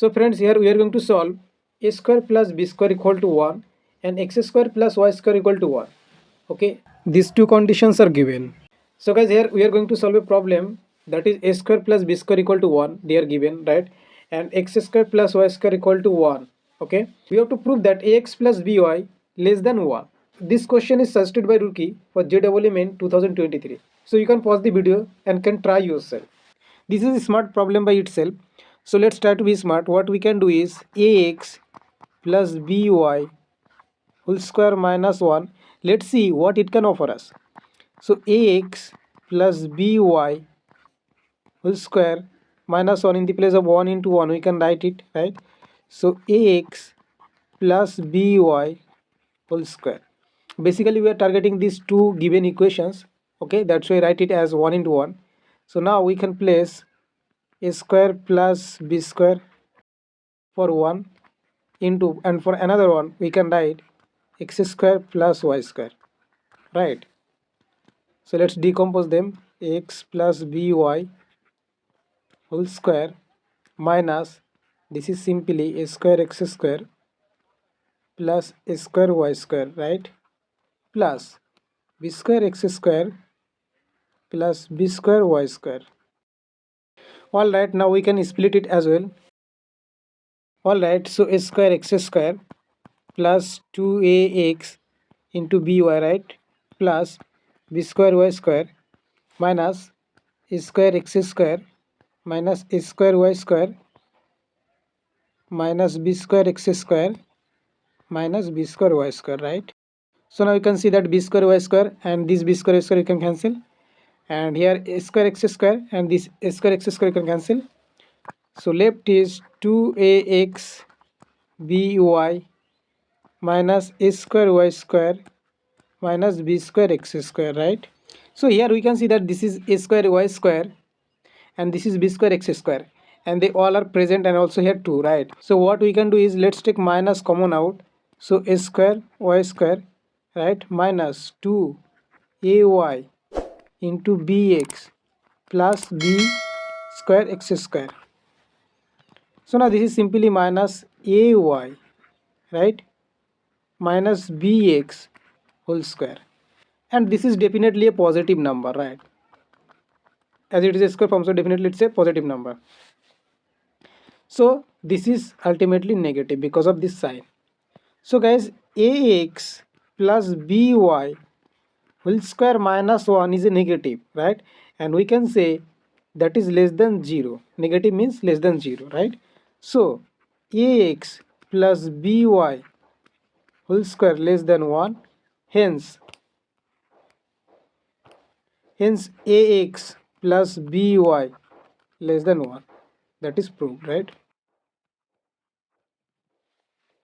So friends, here we are going to solve a square plus b square equal to 1 and x square plus y square equal to 1. Okay, these two conditions are given. So guys, here we are going to solve a problem that is a square plus b square equal to 1. They are given, right? And x square plus y square equal to 1. Okay, we have to prove that ax plus by less than 1. This question is suggested by Rookie for JEE Main 2023. So you can pause the video and can try yourself. This is a smart problem by itself. So let's try to be smart. What we can do is ax plus by whole square minus 1. Let's see what it can offer us. So ax plus by whole square minus 1, in the place of 1 into 1 we can write it, right? So ax plus by whole square. Basically we are targeting these two given equations. Okay, that's why I write it as 1 into 1. So now we can place a square plus b square for one into, and for another one we can write x square plus y square, right? So let's decompose them. X plus by whole square minus, this is simply a square x square plus a square y square, right? Plus b square x square plus b square y square. All right, now we can split it as well. All right, so a square x square plus 2ax into by, right? Plus b square y square minus a square x square minus a square y square minus b square x square minus b square y square, right? So now you can see that b square y square and this b square y square you can cancel, and here a square x square and this a square x square you can cancel. So left is 2ax by minus a square y square minus b square x square, right? So here we can see that this is a square y square and this is b square x square, and they all are present, and also here 2, right? So what we can do is let's take minus common out. So a square y square, right, minus 2ay into bx plus b square x square. So now this is simply minus ay, right, minus bx whole square, and this is definitely a positive number, right? As it is a square form, so definitely it's a positive number. So this is ultimately negative because of this sign. So guys, ax plus by whole square minus 1 is a negative, right? And we can say that is less than 0. Negative means less than 0, right? So ax plus by whole square less than 1, hence ax plus by less than 1. That is proved, right?